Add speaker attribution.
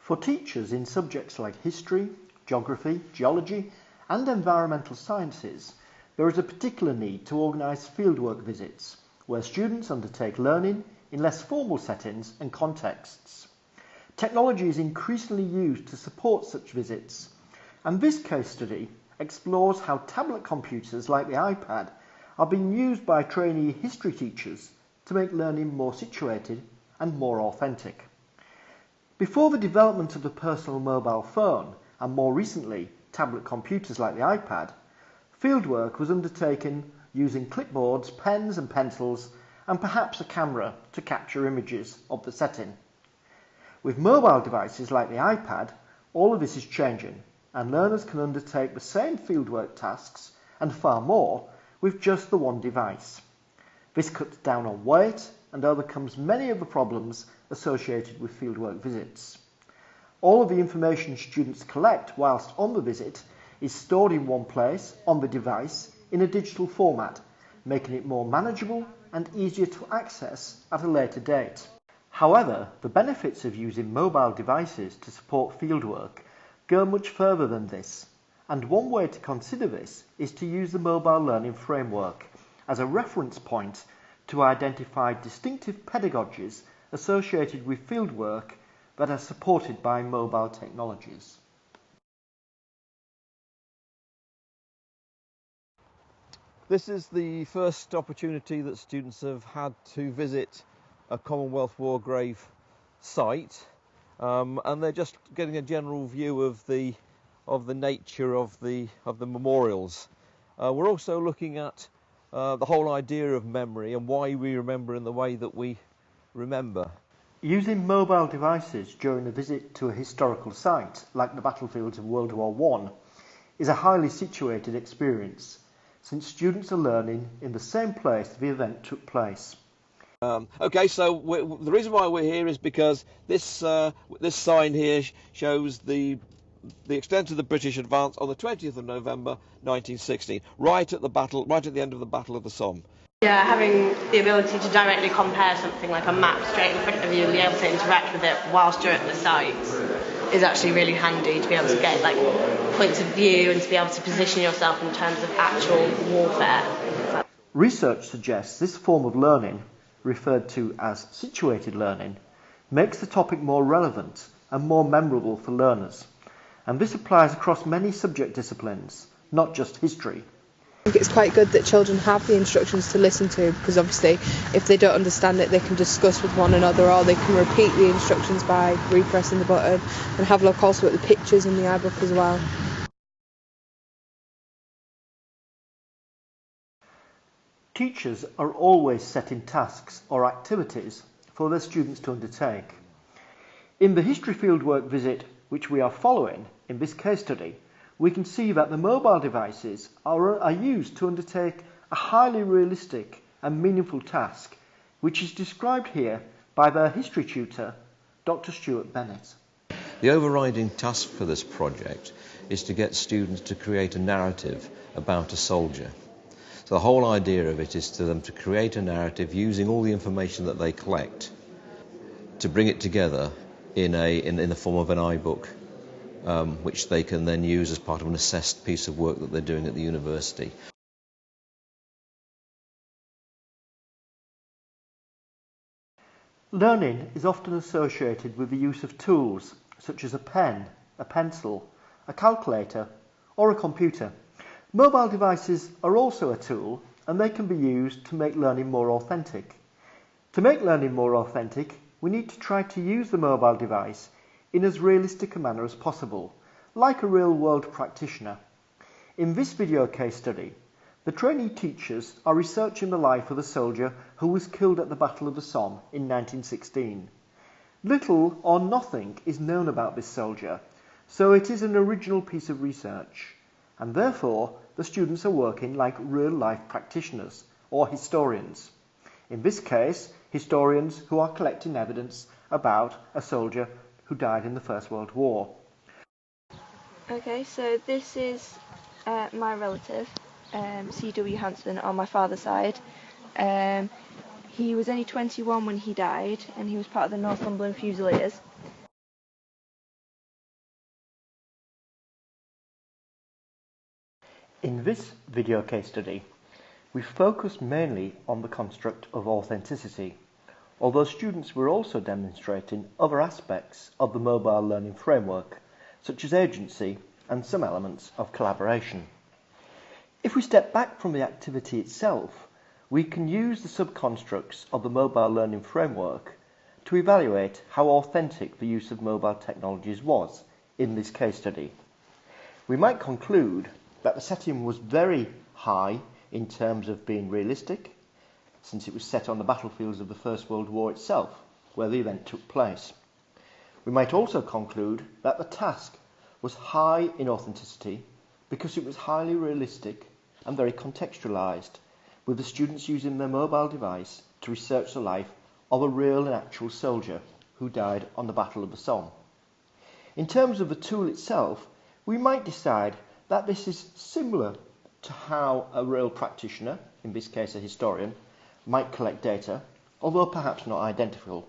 Speaker 1: For teachers in subjects like history, geography, geology and environmental sciences, there is a particular need to organise fieldwork visits, where students undertake learning in less formal settings and contexts. Technology is increasingly used to support such visits, and this case study explores how tablet computers like the iPad are being used by trainee history teachers to make learning more situated and more authentic. Before the development of the personal mobile phone, and more recently tablet computers like the iPad, fieldwork was undertaken using clipboards, pens and pencils, and perhaps a camera to capture images of the setting. With mobile devices like the iPad, all of this is changing, and learners can undertake the same fieldwork tasks and far more with just the one device. This cuts down on weight and overcomes many of the problems associated with fieldwork visits. All of the information students collect whilst on the visit is stored in one place on the device in a digital format, making it more manageable and easier to access at a later date. However, the benefits of using mobile devices to support fieldwork go much further than this, and one way to consider this is to use the mobile learning framework as a reference point to identify distinctive pedagogies associated with fieldwork that are supported by mobile technologies.
Speaker 2: This is the first opportunity that students have had to visit a Commonwealth War grave site, and they're just getting a general view of the nature of the memorials. We're also looking at the whole idea of memory and why we remember in the way that we remember.
Speaker 1: Using mobile devices during a visit to a historical site, like the battlefields of World War I, is a highly situated experience, since students are learning in the same place the event took place.
Speaker 2: Okay, so the reason why we're here is because this sign here shows the extent of the British advance on the 20th of November 1916, right at the end of the Battle of the Somme.
Speaker 3: Yeah, having the ability to directly compare something like a map straight in front of you and be able to interact with it whilst you're at the site is actually really handy, to be able to get like points of view and to be able to position yourself in terms of actual warfare.
Speaker 1: Research suggests this form of learning, referred to as situated learning, makes the topic more relevant and more memorable for learners, and this applies across many subject disciplines, not just history.
Speaker 4: I think it's quite good that children have the instructions to listen to, because obviously if they don't understand it they can discuss with one another, or they can repeat the instructions by repressing the button, and have a look also at the pictures in the iBook as well.
Speaker 1: Teachers are always setting tasks or activities for their students to undertake. In the history fieldwork visit which we are following in this case study, we can see that the mobile devices are used to undertake a highly realistic and meaningful task, which is described here by their history tutor, Dr. Stuart Bennett.
Speaker 5: The overriding task for this project is to get students to create a narrative about a soldier. So the whole idea of it is to them to create a narrative using all the information that they collect, to bring it together in the form of an iBook, which they can then use as part of an assessed piece of work that they're doing at the university.
Speaker 1: Learning is often associated with the use of tools such as a pen, a pencil, a calculator or a computer. Mobile devices are also a tool, and they can be used to make learning more authentic. To make learning more authentic, we need to try to use the mobile device in as realistic a manner as possible, like a real-world practitioner. In this video case study, the trainee teachers are researching the life of a soldier who was killed at the Battle of the Somme in 1916. Little or nothing is known about this soldier, so it is an original piece of research, and therefore the students are working like real-life practitioners or historians. In this case, historians who are collecting evidence about a soldier who died in the First World War.
Speaker 6: Okay, so this is my relative, C.W. Hanson, on my father's side. He was only 21 when he died, and he was part of the Northumberland Fusiliers.
Speaker 1: In this video case study, we focused mainly on the construct of authenticity, although students were also demonstrating other aspects of the mobile learning framework, such as agency and some elements of collaboration. If we step back from the activity itself, we can use the subconstructs of the mobile learning framework to evaluate how authentic the use of mobile technologies was in this case study. We might conclude that the setting was very high in terms of being realistic, since it was set on the battlefields of the First World War itself, where the event took place. We might also conclude that the task was high in authenticity because it was highly realistic and very contextualised, with the students using their mobile device to research the life of a real and actual soldier who died on the Battle of the Somme. In terms of the tool itself, we might decide that this is similar to how a real practitioner, in this case a historian, might collect data, although perhaps not identical.